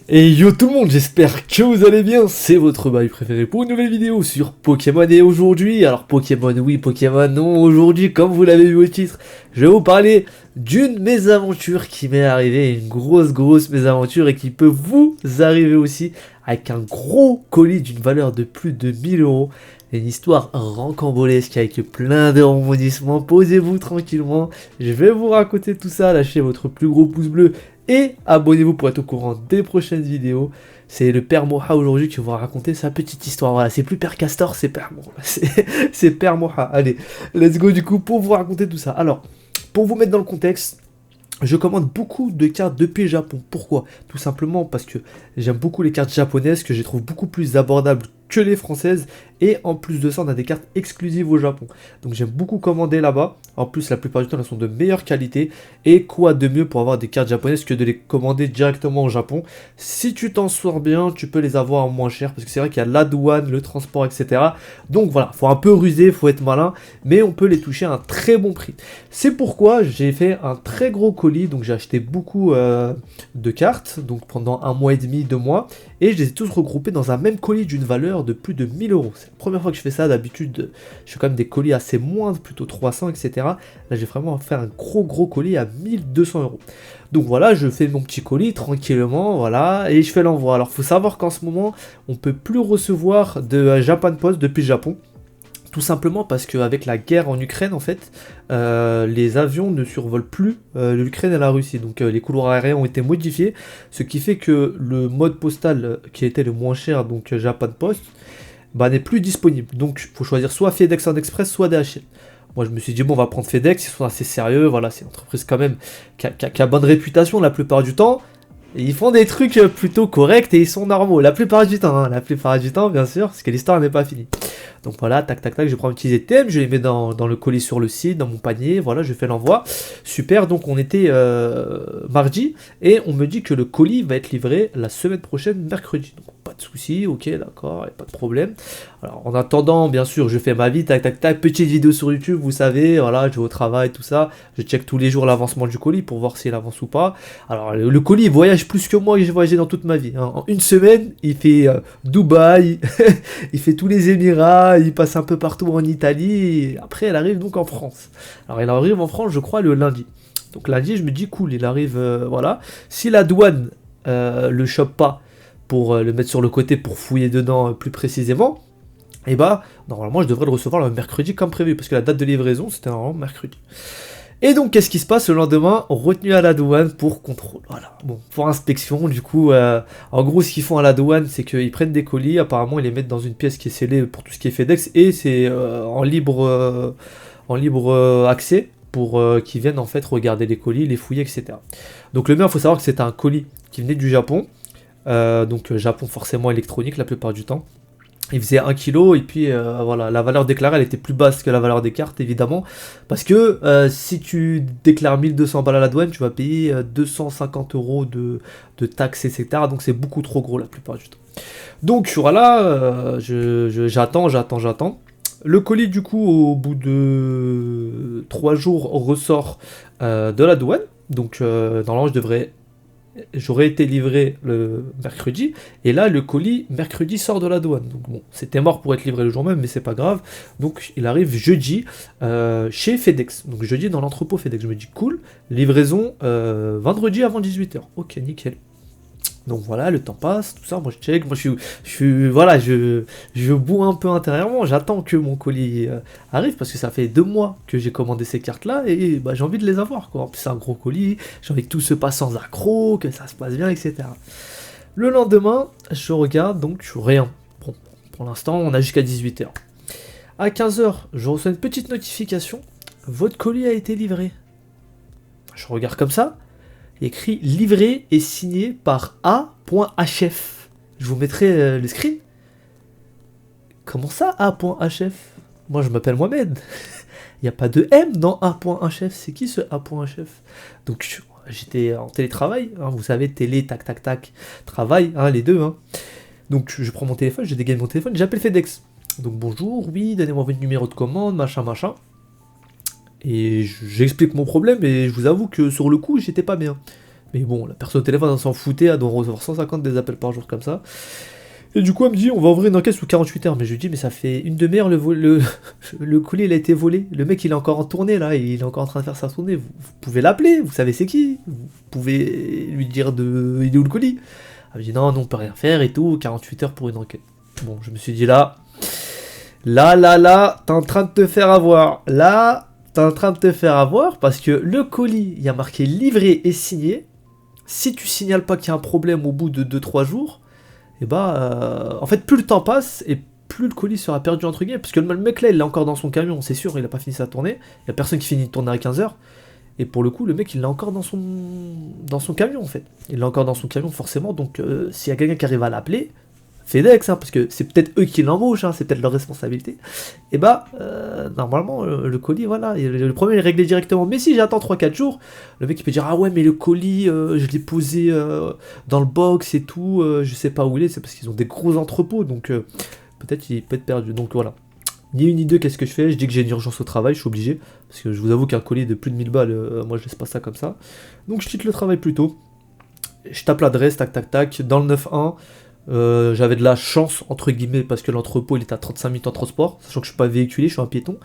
Et yo tout le monde, j'espère que vous allez bien, c'est votre bail préféré pour une nouvelle vidéo sur Pokémon. Et aujourd'hui, alors Pokémon oui, Pokémon non, aujourd'hui comme vous l'avez vu au titre, je vais vous parler d'une mésaventure qui m'est arrivée, une grosse mésaventure et qui peut vous arriver aussi avec un gros colis d'une valeur de plus de 1000 euros. Une histoire rocambolesque avec plein de rebondissements, posez-vous tranquillement, je vais vous raconter tout ça, lâchez votre plus gros pouce bleu et abonnez-vous pour être au courant des prochaines vidéos. C'est le Père Moha aujourd'hui qui va vous raconter sa petite histoire. Voilà, c'est plus Père Castor, c'est Père Moha. C'est Père Moha. Allez, let's go du coup pour vous raconter tout ça. Alors, pour vous mettre dans le contexte, je commande beaucoup de cartes depuis le Japon. Pourquoi? Tout simplement parce que j'aime beaucoup les cartes japonaises, que je les trouve beaucoup plus abordables que les françaises. Et en plus de ça, on a des cartes exclusives au Japon. Donc j'aime beaucoup commander là-bas. En plus, la plupart du temps, elles sont de meilleure qualité. Et quoi de mieux pour avoir des cartes japonaises que de les commander directement au Japon. Si tu t'en sors bien, tu peux les avoir en moins cher. Parce que c'est vrai qu'il y a la douane, le transport, etc. Donc voilà, faut un peu ruser, faut être malin. Mais on peut les toucher à un très bon prix. C'est pourquoi j'ai fait un très gros colis. Donc j'ai acheté beaucoup de cartes. Donc pendant un mois et demi, 2 mois. Et je les ai tous regroupés dans un même colis d'une valeur de plus de 1000 euros. C'est la première fois que je fais ça. D'habitude, je fais quand même des colis assez moindres, plutôt 300, etc. Là, j'ai vraiment fait un gros colis à 1200 euros. Donc voilà, je fais mon petit colis tranquillement, voilà, et je fais l'envoi. Alors, faut savoir qu'en ce moment, on peut plus recevoir de Japan Post depuis le Japon. Tout simplement parce qu'avec la guerre en Ukraine, en fait, les avions ne survolent plus l'Ukraine et la Russie. Donc les couloirs aériens ont été modifiés, ce qui fait que le mode postal qui était le moins cher, donc Japan Post, bah, n'est plus disponible. Donc il faut choisir soit FedEx en Express, soit DHL. Moi je me suis dit, bon, on va prendre FedEx, ils sont assez sérieux, voilà, c'est une entreprise quand même qui a bonne réputation la plupart du temps. Et ils font des trucs plutôt corrects et ils sont normaux, la plupart du temps, hein, la plupart du temps bien sûr, parce que l'histoire n'est pas finie. Donc voilà, tac, je prends un petit item, je les mets dans le colis sur le site, dans mon panier, voilà, je fais l'envoi. Super, donc on était mardi, et on me dit que le colis va être livré la semaine prochaine, mercredi. Donc pas de souci, ok, d'accord, pas de problème. Alors en attendant, bien sûr, je fais ma vie, tac, petite vidéo sur YouTube, vous savez, voilà, je vais au travail, tout ça. Je check tous les jours l'avancement du colis pour voir s'il avance ou pas. Alors le colis, il voyage plus que moi, que j'ai voyagé dans toute ma vie. Hein. En une semaine, il fait Dubaï, il fait tous les Émirats, il passe un peu partout en Italie, et après elle arrive donc en France. Alors elle arrive en France, je crois, le lundi. Donc lundi, je me dis, cool, il arrive, voilà. Si la douane le chope pas pour le mettre sur le côté pour fouiller dedans plus précisément, et bah, normalement, je devrais le recevoir le mercredi comme prévu, parce que la date de livraison, c'était normalement mercredi. Et donc, qu'est-ce qui se passe le lendemain? Retenu à la douane pour contrôle. Voilà. Bon, pour inspection, du coup, en gros, ce qu'ils font à la douane, c'est qu'ils prennent des colis, apparemment, ils les mettent dans une pièce qui est scellée pour tout ce qui est FedEx, et c'est en libre accès pour qu'ils viennent en fait regarder les colis, les fouiller, etc. Donc, le mien, il faut savoir que c'était un colis qui venait du Japon, donc Japon forcément électronique la plupart du temps. Il faisait 1 kg et puis voilà, la valeur déclarée elle était plus basse que la valeur des cartes évidemment parce que si tu déclares 1200 balles à la douane tu vas payer 250 euros de taxes etc, donc c'est beaucoup trop gros la plupart du temps. Donc voilà, j'attends. Le colis du coup au bout de 3 jours ressort de la douane, donc normalement j'aurais été livré le mercredi, et là le colis mercredi sort de la douane. Donc bon, c'était mort pour être livré le jour même, mais c'est pas grave. Donc il arrive jeudi chez FedEx. Donc jeudi dans l'entrepôt FedEx. Je me dis cool, livraison vendredi avant 18h. Ok, nickel. Donc voilà, le temps passe, tout ça, moi je check, moi voilà, je boue un peu intérieurement, j'attends que mon colis arrive, parce que ça fait 2 mois que j'ai commandé ces cartes-là, et bah, j'ai envie de les avoir, quoi. En plus c'est un gros colis, j'ai envie que tout se passe sans accroc, que ça se passe bien, etc. Le lendemain, je regarde, donc rien. Bon, pour l'instant, on a jusqu'à 18h. À 15h, je reçois une petite notification, votre colis a été livré. Je regarde comme ça, écrit livré et signé par A.HF. Je vous mettrai le screen. Comment ça A.HF? Moi je m'appelle Mohamed. Il n'y a pas de M dans A.HF. C'est qui ce A.HF? Donc j'étais en télétravail, hein, vous savez, télé, tac, travail, hein, les deux. Hein. Donc je prends mon téléphone, je dégaine mon téléphone, j'appelle FedEx. Donc bonjour, oui, donnez-moi votre numéro de commande, machin. Et j'explique mon problème et je vous avoue que sur le coup, j'étais pas bien. Mais bon, la personne au téléphone, elle s'en foutait, elle doit recevoir 150 des appels par jour comme ça. Et du coup, elle me dit, on va ouvrir une enquête sous 48 heures. Mais je lui dis, mais ça fait une demi-heure, le colis, il a été volé. Le mec, il est encore en tournée, là, il est encore en train de faire sa tournée. Vous pouvez l'appeler, vous savez c'est qui. Vous pouvez lui dire il est où le colis. Elle me dit, non, on peut rien faire et tout, 48 heures pour une enquête. Bon, je me suis dit, là, t'es en train de te faire avoir. Là, t'es en train de te faire avoir parce que le colis, il y a marqué livré et signé. Si tu signales pas qu'il y a un problème au bout de 2-3 jours, et en fait, plus le temps passe et plus le colis sera perdu entre guillemets. Parce que le mec là, il est encore dans son camion, c'est sûr, il a pas fini sa tournée. Il y a personne qui finit de tourner à 15 h. Et pour le coup, le mec, il l'a encore dans son camion en fait. Il l'a encore dans son camion forcément. Donc, s'il y a quelqu'un qui arrive à l'appeler, FedEx, parce que c'est peut-être eux qui l'embauchent, c'est peut-être leur responsabilité. Et normalement, le colis, voilà, le problème est réglé directement. Mais si j'attends 3-4 jours, le mec il peut dire, ah ouais, mais le colis, je l'ai posé dans le box et tout, je sais pas où il est, c'est parce qu'ils ont des gros entrepôts, donc peut-être il peut être perdu. Donc voilà. Ni une ni deux, qu'est-ce que je fais? Je dis que j'ai une urgence au travail, je suis obligé, parce que je vous avoue qu'un colis de plus de 1000 balles, moi je laisse pas ça comme ça. Donc je quitte le travail plus tôt. Je tape l'adresse, tac tac tac, dans le 9-1. J'avais de la chance entre guillemets parce que l'entrepôt il est à 35 minutes en transport, sachant que je suis pas véhiculé, je suis un piéton.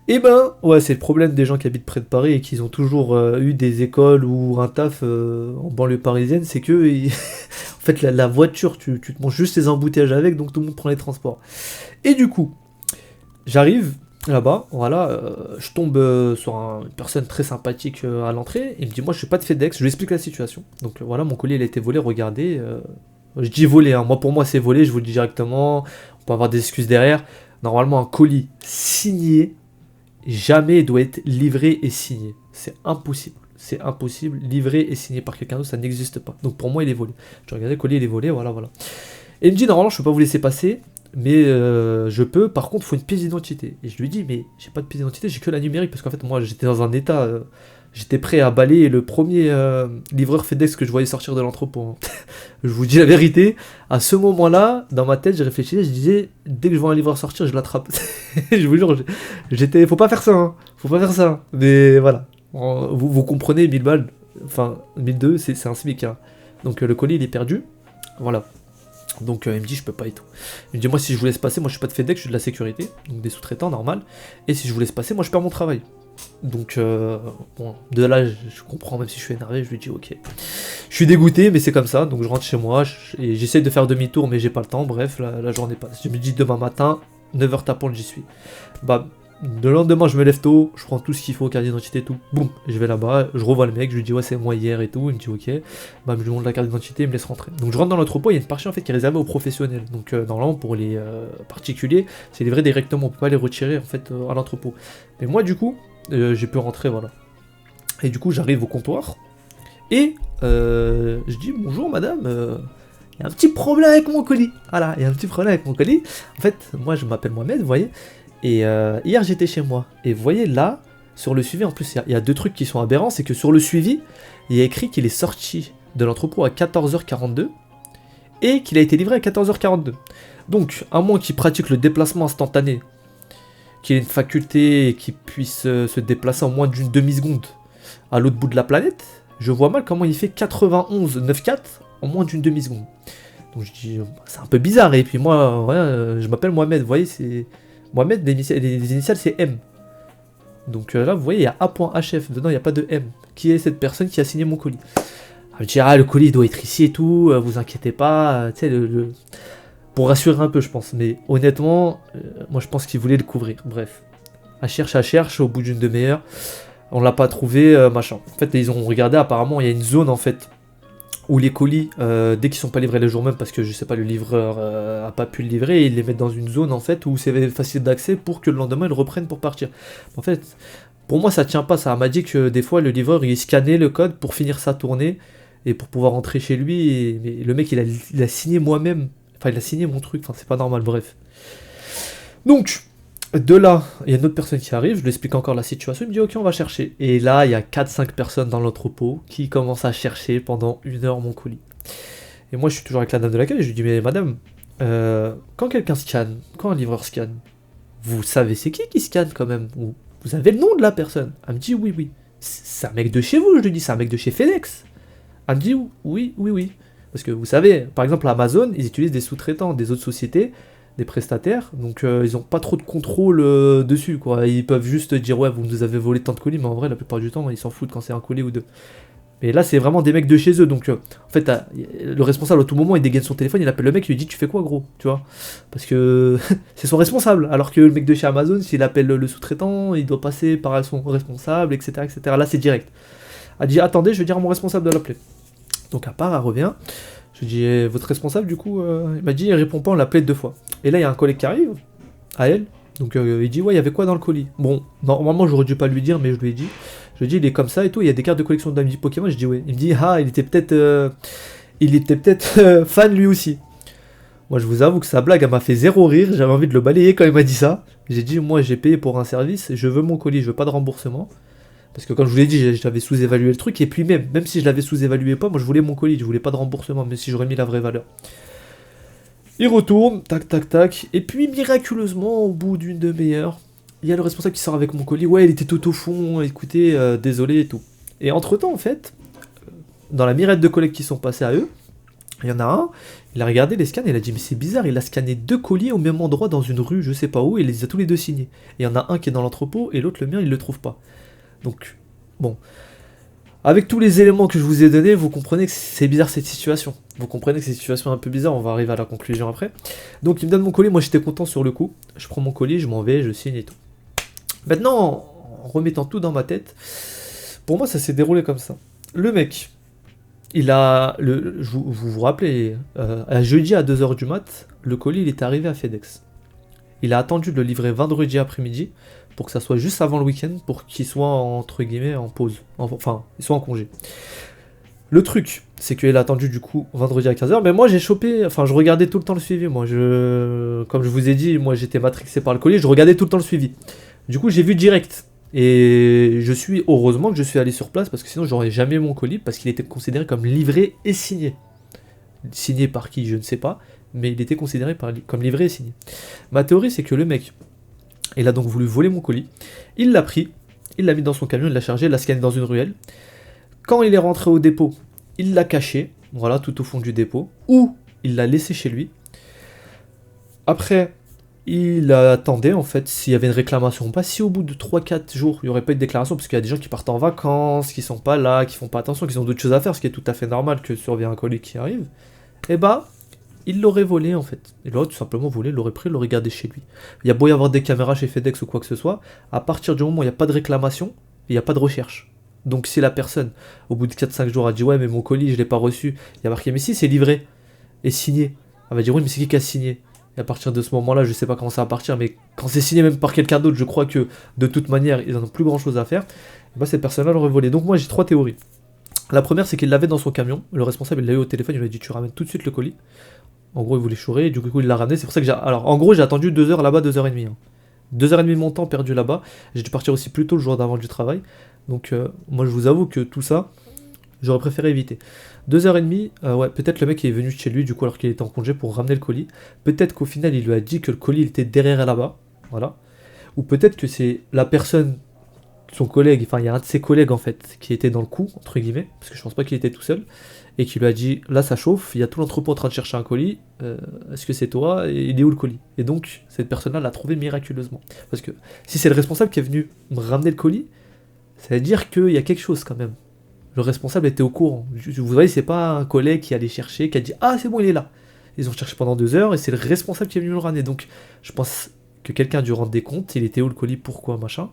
Et ouais, c'est le problème des gens qui habitent près de Paris et qui ont toujours eu des écoles ou un taf en banlieue parisienne, c'est que en fait la voiture, tu te manges juste les embouteillages avec, donc tout le monde prend les transports. Et du coup, j'arrive là-bas, voilà, je tombe sur une personne très sympathique à l'entrée, il me dit, moi je suis pas de FedEx, je lui explique la situation. Donc voilà, mon colis il a été volé, regardez. Je dis volé, moi pour moi c'est volé, je vous le dis directement, on peut avoir des excuses derrière. Normalement un colis signé, jamais doit être livré et signé. C'est impossible. C'est impossible, livré et signé par quelqu'un d'autre, ça n'existe pas. Donc pour moi il est volé. Je regardais le colis, il est volé, voilà. Et il me dit normalement je peux pas vous laisser passer, mais je peux, par contre il faut une pièce d'identité. Et je lui dis mais j'ai pas de pièce d'identité, j'ai que la numérique, parce qu'en fait moi j'étais dans un état... J'étais prêt à balayer le premier livreur FedEx que je voyais sortir de l'entrepôt. Je vous dis la vérité, à ce moment-là, dans ma tête, j'ai réfléchi, je disais, dès que je vois un livreur sortir, je l'attrape. Je vous jure, faut pas faire ça, faut pas faire ça. Mais voilà, vous comprenez, 1000 balles, enfin 1002, c'est un SMIC. Donc le colis, il est perdu, voilà. Donc il me dit, je peux pas et tout. Il me dit, moi si je vous laisse passer, moi je suis pas de FedEx, je suis de la sécurité, donc des sous-traitants, normal. Et si je vous laisse passer, moi je perds mon travail. Donc, de là, je comprends, même si je suis énervé, je lui dis ok. Je suis dégoûté, mais c'est comme ça, donc je rentre chez moi, et j'essaye de faire demi-tour, mais j'ai pas le temps, bref, la journée passe. Je me dis demain matin, 9 h tapant, j'y suis. Le lendemain, je me lève tôt, je prends tout ce qu'il faut, carte d'identité, tout, boum, je vais là-bas, je revois le mec, je lui dis ouais, c'est moi hier et tout, il me dit ok, je lui montre la carte d'identité, il me laisse rentrer. Donc je rentre dans l'entrepôt, il y a une partie en fait qui est réservée aux professionnels, donc normalement pour les particuliers, c'est livré directement, on peut pas les retirer en fait à l'entrepôt. Mais moi du coup, j'ai pu rentrer, voilà. Et du coup, j'arrive au comptoir. Et je dis bonjour madame, il y a un petit problème avec mon colis. Voilà, il y a un petit problème avec mon colis. En fait, moi je m'appelle Mohamed, vous voyez. Et hier j'étais chez moi. Et vous voyez là, sur le suivi, en plus il y a deux trucs qui sont aberrants. C'est que sur le suivi, il y a écrit qu'il est sorti de l'entrepôt à 14 h 42 et qu'il a été livré à 14 h 42. Donc, à moins qu'il pratique le déplacement instantané, qu'il ait une faculté et qu'il puisse se déplacer en moins d'une demi-seconde à l'autre bout de la planète, je vois mal comment il fait 91,94 en moins d'une demi-seconde. Donc je dis, c'est un peu bizarre. Et puis moi, je m'appelle Mohamed, vous voyez, c'est... Mohamed, les initiales c'est M. Donc là, vous voyez, il y a A.HF, dedans il n'y a pas de M. Qui est cette personne qui a signé mon colis? Elle me dit, le colis doit être ici et tout, vous inquiétez pas, tu sais, pour rassurer un peu, je pense. Mais honnêtement, moi je pense qu'il voulait le couvrir. Bref. Elle cherche, au bout d'une demi-heure. On l'a pas trouvé, machin. En fait, ils ont regardé, apparemment, il y a une zone, en fait, où les colis, dès qu'ils sont pas livrés le jour même, parce que, je sais pas, le livreur a pas pu le livrer, ils les mettent dans une zone, en fait, où c'est facile d'accès pour que le lendemain, ils le reprennent pour partir. En fait, pour moi, ça tient pas, ça. Elle m'a dit que, des fois, le livreur, il scannait le code pour finir sa tournée, et pour pouvoir rentrer chez lui, mais le mec, il a signé moi-même. Enfin, il a signé mon truc, enfin, c'est pas normal, bref. Donc, de là, il y a une autre personne qui arrive, je lui explique encore la situation, il me dit ok, on va chercher. Et là, il y a 4-5 personnes dans l'entrepôt qui commencent à chercher pendant 1 heure mon colis. Et moi, je suis toujours avec la dame de l'accueil, je lui dis mais madame, quand quelqu'un scanne, quand un livreur scanne, vous savez c'est qui scanne quand même? Vous avez le nom de la personne? Elle me dit oui. C'est un mec de chez vous, je lui dis, c'est un mec de chez FedEx. Elle me dit oui, oui, oui. Parce que vous savez, par exemple, Amazon, ils utilisent des sous-traitants, des autres sociétés, des prestataires, donc ils n'ont pas trop de contrôle dessus, quoi. Ils peuvent juste dire, ouais, vous nous avez volé tant de colis, mais en vrai, la plupart du temps, ils s'en foutent quand c'est un colis ou deux. Mais là, c'est vraiment des mecs de chez eux, donc en fait, le responsable, à tout moment, il dégaine son téléphone, il appelle le mec, il lui dit, tu fais quoi, gros, tu vois. Parce que c'est son responsable, alors que le mec de chez Amazon, s'il appelle le sous-traitant, il doit passer par son responsable, etc., etc. Là, c'est direct. Elle dit, attendez, je vais dire à mon responsable de l'appeler. Donc à part, elle revient. Je lui dis, votre responsable, du coup, il m'a dit, il répond pas, on l'a appelé 2 fois. Et là, il y a un collègue qui arrive, à elle. Donc il dit, ouais, il y avait quoi dans le colis? Bon, normalement, j'aurais dû pas lui dire, mais je lui ai dit. Je lui ai dit, il est comme ça et tout, il y a des cartes de collection d'Amdi Pokémon. Je dis, ouais. Il me dit, ah, il était peut-être fan lui aussi. Moi, je vous avoue que sa blague, elle m'a fait zéro rire. J'avais envie de le balayer quand il m'a dit ça. J'ai dit, moi, j'ai payé pour un service, je veux mon colis, je veux pas de remboursement. Parce que comme je vous l'ai dit, j'avais sous-évalué le truc, et puis même si je l'avais sous-évalué pas, moi je voulais mon colis, je voulais pas de remboursement, même si j'aurais mis la vraie valeur. Il retourne, tac tac tac, et puis miraculeusement, au bout d'une demi-heure, il y a le responsable qui sort avec mon colis, ouais il était tout au fond, écoutez, désolé et tout. Et entre temps en fait, dans la mirette de collègues qui sont passés à eux, il y en a un, il a regardé les scans et il a dit mais c'est bizarre, il a scanné 2 colis au même endroit dans une rue, je sais pas où, et il les a tous les deux signés. Et il y en a un qui est dans l'entrepôt et l'autre le mien il le trouve pas. Donc, bon. Avec tous les éléments que je vous ai donnés, vous comprenez que c'est bizarre cette situation. Vous comprenez que c'est une situation un peu bizarre, on va arriver à la conclusion après. Donc il me donne mon colis, moi j'étais content sur le coup. Je prends mon colis, je m'en vais, je signe et tout. Maintenant, en remettant tout dans ma tête, pour moi ça s'est déroulé comme ça. Le mec, il a... vous vous rappelez, à jeudi à 2h du mat, le colis il est arrivé à FedEx. Il a attendu de le livrer vendredi après-midi pour que ça soit juste avant le week-end, pour qu'il soit entre guillemets en pause. Enfin, il soit en congé. Le truc, c'est qu'il a attendu du coup vendredi à 15h, mais moi j'ai chopé, enfin je regardais tout le temps le suivi, moi comme je vous ai dit, moi j'étais matrixé par le colis, je regardais tout le temps le suivi. Du coup j'ai vu direct. Et heureusement que je suis allé sur place, parce que sinon j'aurais jamais eu mon colis, parce qu'il était considéré comme livré et signé. Signé par qui, je ne sais pas, mais il était considéré comme livré et signé. Ma théorie, c'est que le mec, il a donc voulu voler mon colis, il l'a pris, il l'a mis dans son camion, il l'a chargé, il l'a scanné dans une ruelle. Quand il est rentré au dépôt, il l'a caché, voilà, tout au fond du dépôt, ou il l'a laissé chez lui. Après, il attendait en fait s'il y avait une réclamation. Pas si au bout de 3-4 jours, il n'y aurait pas eu de déclaration, parce qu'il y a des gens qui partent en vacances, qui sont pas là, qui font pas attention, qui ont d'autres choses à faire, ce qui est tout à fait normal que survient un colis qui arrive. Et bah, il l'aurait volé en fait. Il l'aurait tout simplement volé, il l'aurait pris, il l'aurait gardé chez lui. Il y a beau y avoir des caméras chez FedEx ou quoi que ce soit, à partir du moment où il n'y a pas de réclamation, il n'y a pas de recherche. Donc si la personne, au bout de 4-5 jours, a dit ouais mais mon colis je l'ai pas reçu, il y a marqué mais si c'est livré et signé. Elle va dire oui mais c'est qui a signé? Et à partir de ce moment-là, je sais pas comment ça va partir, mais quand c'est signé même par quelqu'un d'autre, je crois que de toute manière, ils n'en ont plus grand chose à faire. Et bah cette personne-là l'aurait volé. Donc moi j'ai 3 théories. La première c'est qu'il l'avait dans son camion, le responsable il l'a eu au téléphone, il lui a dit tu ramènes tout de suite le colis. En gros il voulait chourer, et du coup il l'a ramené, c'est pour ça que Alors en gros j'ai attendu 2 heures là-bas, 2h30. 2h30 de mon temps perdu là-bas, j'ai dû partir aussi plus tôt le jour d'avant du travail. Donc moi je vous avoue que tout ça, j'aurais préféré éviter. 2h30, ouais, peut-être le mec est venu chez lui du coup alors qu'il était en congé pour ramener le colis. Peut-être qu'au final il lui a dit que le colis il était derrière là-bas, voilà. Ou peut-être que c'est la personne, son collègue, enfin il y a un de ses collègues en fait, qui était dans le coup, entre guillemets, parce que je pense pas qu'il était tout seul, et qui lui a dit, là ça chauffe, il y a tout l'entrepôt en train de chercher un colis, est-ce que c'est toi? Et il est où le colis? Et donc cette personne-là l'a trouvé miraculeusement. Parce que si c'est le responsable qui est venu me ramener le colis, ça veut dire qu'il y a quelque chose quand même. Le responsable était au courant. Vous voyez, c'est pas un collègue qui allait chercher, qui a dit ah c'est bon il est là. Ils ont cherché pendant 2 heures et c'est le responsable qui est venu le ramener. Donc je pense que quelqu'un a dû rendre des comptes, il était où le colis, pourquoi, machin.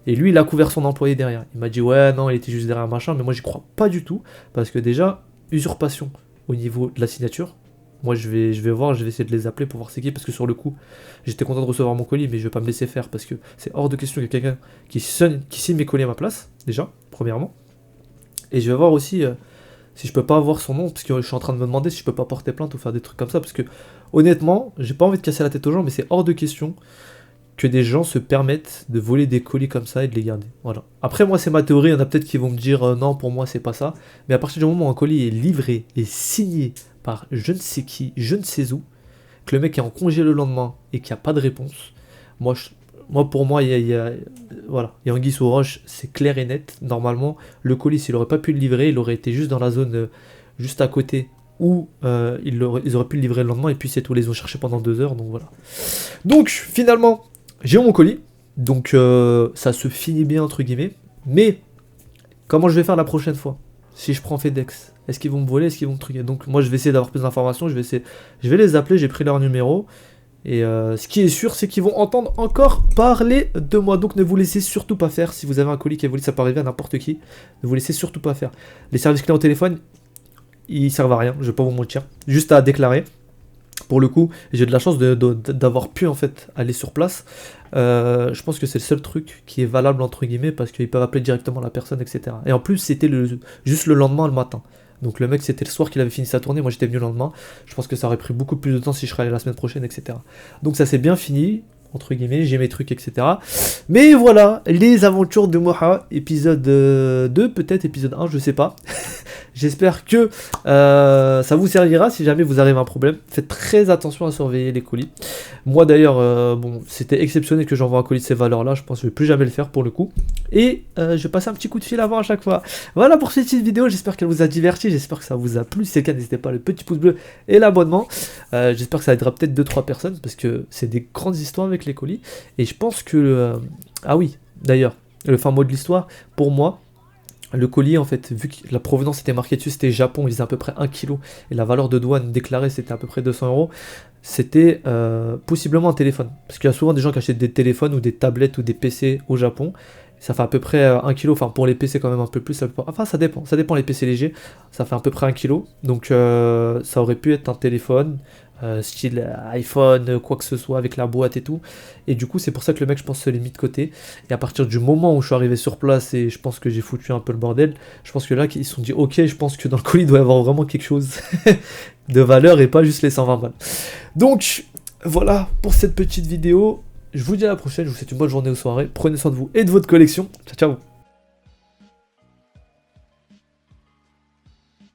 Et lui il a couvert son employé derrière. Il m'a dit ouais non il était juste derrière machin, mais moi j'y crois pas du tout. Parce que déjà, usurpation au niveau de la signature. Moi je vais voir, je vais essayer de les appeler pour voir c'est qui, parce que sur le coup, j'étais content de recevoir mon colis, mais je vais pas me laisser faire, parce que c'est hors de question qu'il y ait quelqu'un qui signe mes colis à ma place, déjà, premièrement. Et je vais voir aussi si je peux pas avoir son nom, parce que je suis en train de me demander si je peux pas porter plainte ou faire des trucs comme ça, parce que honnêtement, j'ai pas envie de casser la tête aux gens, mais c'est hors de question que des gens se permettent de voler des colis comme ça et de les garder. Voilà. Après moi c'est ma théorie, il y en a peut-être qui vont me dire non pour moi c'est pas ça, mais à partir du moment où un colis est livré et signé par je ne sais qui, je ne sais où, que le mec est en congé le lendemain et qu'il n'y a pas de réponse, moi Moi, pour moi, voilà, il y a anguille sous roche, c'est clair et net. Normalement, le colis, s'il aurait pas pu le livrer, il aurait été juste dans la zone juste à côté où ils auraient pu le livrer le lendemain, et puis c'est tout, les ont cherché pendant 2 heures, donc voilà. Donc, finalement, j'ai eu mon colis, donc ça se finit bien, entre guillemets, mais comment je vais faire la prochaine fois si je prends FedEx? Est-ce qu'ils vont me voler? Est-ce qu'ils vont me truquer? Donc moi je vais essayer d'avoir plus d'informations, je vais les appeler, j'ai pris leur numéro. Et ce qui est sûr, c'est qu'ils vont entendre encore parler de moi. Donc ne vous laissez surtout pas faire. Si vous avez un colis qui est volé, ça peut arriver à n'importe qui. Ne vous laissez surtout pas faire. Les services clients au téléphone, ils servent à rien, je vais pas vous mentir. Juste à déclarer. Pour le coup, j'ai de la chance d'avoir pu en fait aller sur place. Je pense que c'est le seul truc qui est valable entre guillemets parce qu'ils peuvent appeler directement la personne, etc. Et en plus, c'était juste le lendemain, le matin. Donc le mec, c'était le soir qu'il avait fini sa tournée. Moi, j'étais venu le lendemain. Je pense que ça aurait pris beaucoup plus de temps si je serais allé la semaine prochaine, etc. Donc ça s'est bien fini, entre guillemets. J'ai mes trucs, etc. Mais voilà, les aventures de Moha, épisode 2, peut-être épisode 1, je sais pas. J'espère que ça vous servira si jamais vous arrivez à un problème. Faites très attention à surveiller les colis. Moi d'ailleurs, bon, c'était exceptionnel que j'envoie un colis de ces valeurs-là. Je pense que je vais plus jamais le faire pour le coup. Et je vais passer un petit coup de fil avant à chaque fois. Voilà pour cette petite vidéo. J'espère qu'elle vous a diverti. J'espère que ça vous a plu. Si c'est le cas, n'hésitez pas le petit pouce bleu et l'abonnement. J'espère que ça aidera peut-être 2-3 personnes parce que c'est des grandes histoires avec les colis. Et je pense que... ah oui, d'ailleurs, le fin mot de l'histoire, pour moi... Le colis, en fait, vu que la provenance était marquée dessus, c'était Japon, il faisait à peu près 1 kg, et la valeur de douane déclarée, c'était à peu près 200 €, c'était possiblement un téléphone. Parce qu'il y a souvent des gens qui achètent des téléphones ou des tablettes ou des PC au Japon, ça fait à peu près 1 kg, enfin pour les PC quand même un peu plus, enfin ça dépend les PC légers, ça fait à peu près 1 kg, donc ça aurait pu être un téléphone, style iPhone, quoi que ce soit, avec la boîte et tout. Et du coup, c'est pour ça que le mec, je pense, se l'est mis de côté. Et à partir du moment où je suis arrivé sur place et je pense que j'ai foutu un peu le bordel, je pense que là, ils se sont dit, ok, je pense que dans le colis, il doit y avoir vraiment quelque chose de valeur et pas juste les 120 balles. Donc, voilà pour cette petite vidéo. Je vous dis à la prochaine, je vous souhaite une bonne journée ou soirée. Prenez soin de vous et de votre collection. Ciao, ciao.